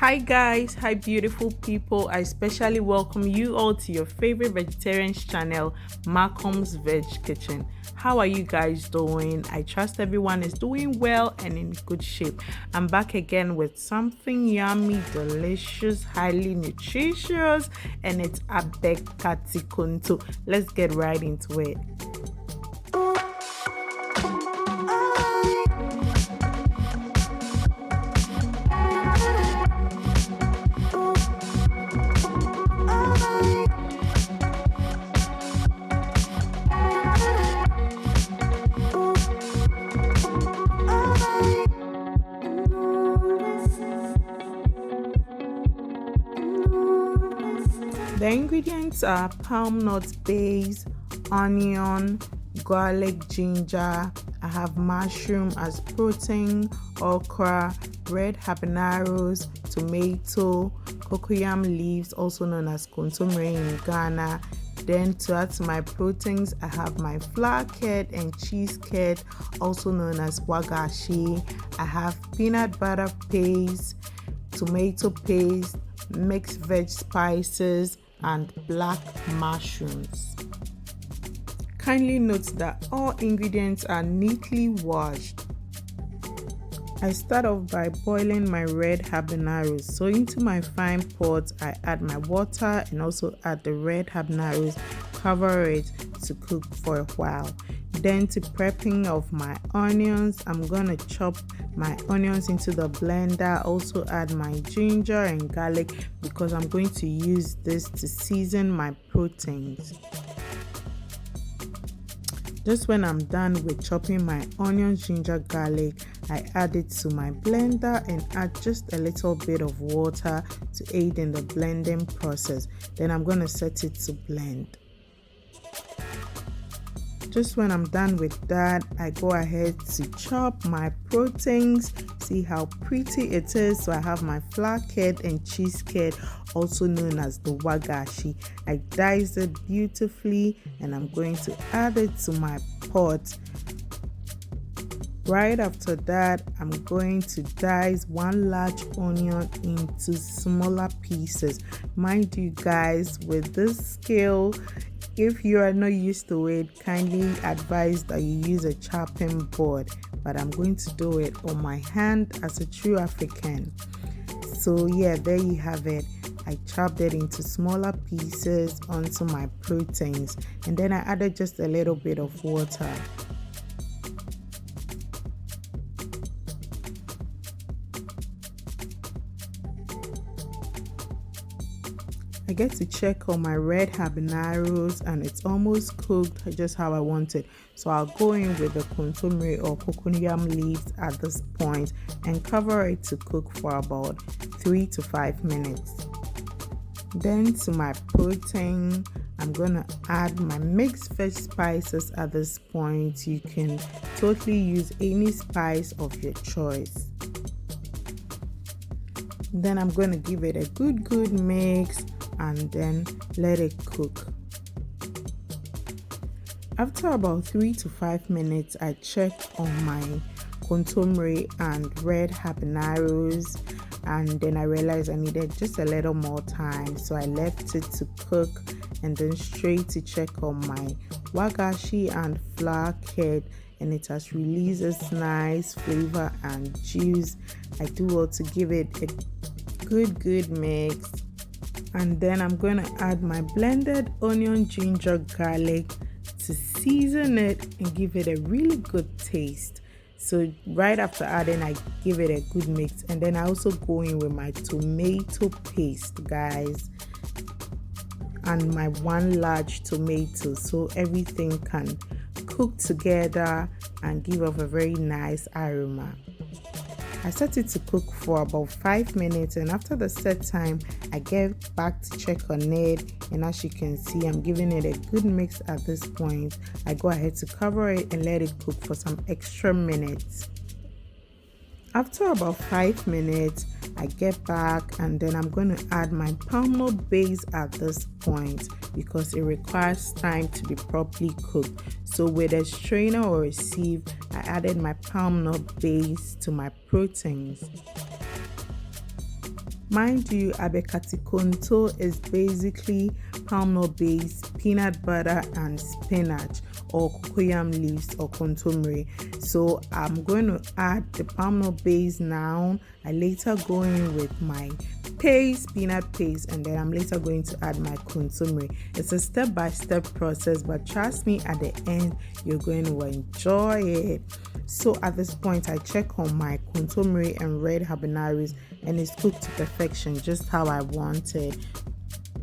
Hi guys, hi beautiful people. I especially welcome you all to your favorite vegetarian channel, Malcolm's Veg Kitchen. How are you guys doing? I trust everyone is doing well and in good shape. I'm back again with something yummy, delicious, highly nutritious, and it's Ab3 Nkate Nkonto. Let's get right into it. The ingredients are palm nut base, onion, garlic, ginger. I have mushroom as protein, okra, red habaneros, tomato, cocoyam leaves, also known as kontomire in Ghana. Then to add to my proteins, I have my flour curd and cheese curd, also known as wagashi. I have peanut butter paste, tomato paste, mixed veg spices, and black mushrooms. Kindly note that all ingredients are neatly washed. I start off by boiling my red habaneros. So into my fine pot, I add my water and also add the red habaneros, cover it to cook for a while. Then to prepping of my onions, I'm gonna chop my onions into the blender, also add my ginger and garlic because I'm going to use this to season my proteins. Just when I'm done with chopping my onions, ginger, garlic, I add it to my blender and add just a little bit of water to aid in the blending process. Then I'm gonna set it to blend. Just when I'm done with that, I go ahead to chop my proteins. See how pretty it is. So I have my flour curd and cheese curd, also known as the wagashi. I dice it beautifully and I'm going to add it to my pot. Right after that, I'm going to dice one large onion into smaller pieces. Mind you guys, with this scale, if you are not used to it, kindly advise that you use a chopping board, but I'm going to do it on my hand as a true African. So yeah, there you have it. I chopped it into smaller pieces onto my proteins, and then I added just a little bit of water. I get to check on my red habaneros and it's almost cooked just how I want it. So I'll go in with the kontomire or cocoyam leaves at this point and cover it to cook for about 3 to 5 minutes. Then to my protein, I'm gonna add my mixed veg spices at this point. You can totally use any spice of your choice. Then I'm gonna give it a good mix and then let it cook. After about 3 to 5 minutes, I check on my kontomire and red habaneros, and then I realized I needed just a little more time, so I left it to cook and then straight to check on my wagashi and flour curd, and it has released this nice flavor and juice. I do want to give it a good mix. And then I'm going to add my blended onion, ginger, garlic to season it and give it a really good taste. So right after adding, I give it a good mix, and then I also go in with my tomato paste, guys, and my one large tomato, so everything can cook together and give off a very nice aroma. I set it to cook for about 5 minutes, and after the set time, I get back to check on it, and as you can see, I'm giving it a good mix at this point. I go ahead to cover it and let it cook for some extra minutes. After about 5 minutes, I get back and then I'm going to add my palm nut base at this point because it requires time to be properly cooked. So with a strainer or a sieve, I added my palm nut base to my proteins. Mind you, Ab3 Nkonto is basically palm nut base, peanut butter, and spinach, or cocoyam leaves, or kontomire. So I'm going to add the palm nut base now. I later go in with my paste, peanut paste, and then I'm later going to add my kontomire. It's a step-by-step process, but trust me, at the end you're going to enjoy it. So at this point, I check on my kontomire and red habaneros, and it's cooked to perfection, just how I wanted.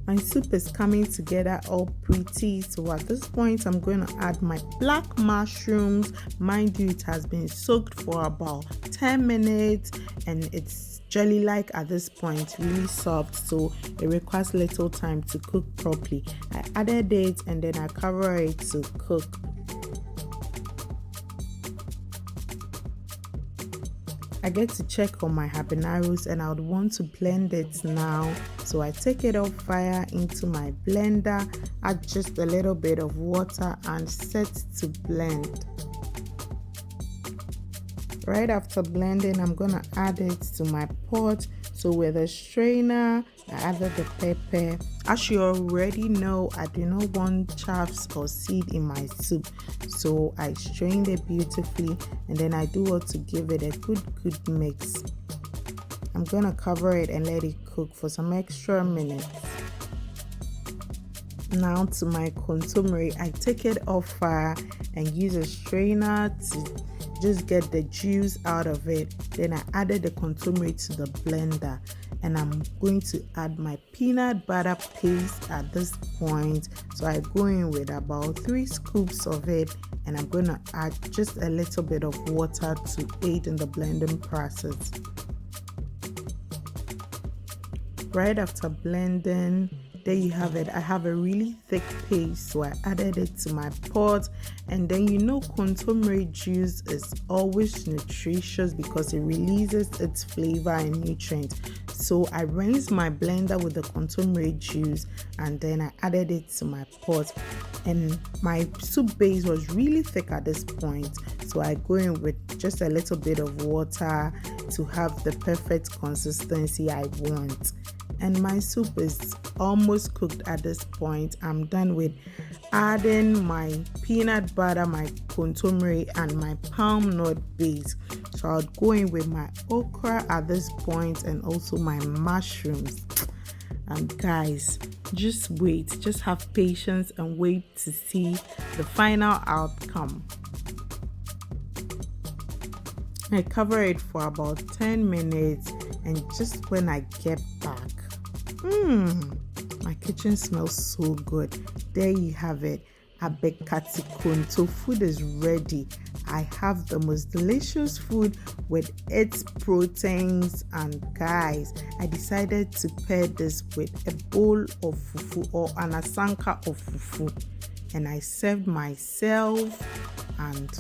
My soup is coming together all pretty. So at this point, I'm going to add my black mushrooms. Mind you, it has been soaked for about 10 minutes and it's jelly-like at this point, really soft, so it requires little time to cook properly. I added it and then I cover it to cook. I get to check on my habaneros and I would want to blend it now. So I take it off fire into my blender, add just a little bit of water and set to blend. Right after blending, I'm gonna add it to my pot. So with a strainer, I added the pepper. As you already know, I do not want chaffs or seed in my soup, so I strained it beautifully and then I do want to give it a good mix. I'm gonna cover it and let it cook for some extra minutes. Now to my kontomire, I take it off fire and use a strainer to just get the juice out of it. Then I added the kontomire to the blender and I'm going to add my peanut butter paste at this point. So I go in with about 3 scoops of it and I'm going to add just a little bit of water to aid in the blending process. Right after blending, there you have it. I have a really thick paste, so I added it to my pot. And then kontomire juice is always nutritious because it releases its flavor and nutrients. So I rinsed my blender with the kontomire juice and then I added it to my pot. And my soup base was really thick at this point, so I go in with just a little bit of water to have the perfect consistency I want. And my soup is almost cooked at this point. I'm done with adding my peanut butter, my kontomire, and my palm nut base. So I'll go in with my okra at this point and also my mushrooms. And guys, just wait, just have patience and wait to see the final outcome. I cover it for about 10 minutes and just when I get back, my kitchen smells so good. There you have it. Ab3 Nkate Nkonto food is ready. I have the most delicious food with its proteins, and guys, I decided to pair this with a bowl of fufu or an asanka of fufu, and I served myself and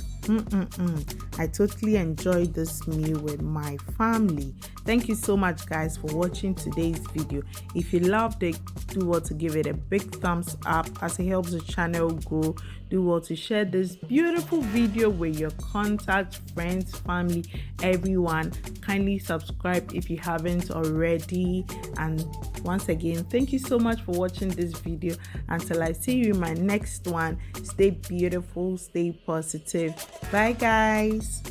I totally enjoyed this meal with my family. Thank you so much guys for watching today's video. If you loved it, do well to give it a big thumbs up as it helps the channel grow. Do well to share this beautiful video with your contacts, friends, family, everyone. Kindly subscribe if you haven't already. And once again, thank you so much for watching this video. Until I see you in my next one, stay beautiful, stay positive. Bye guys.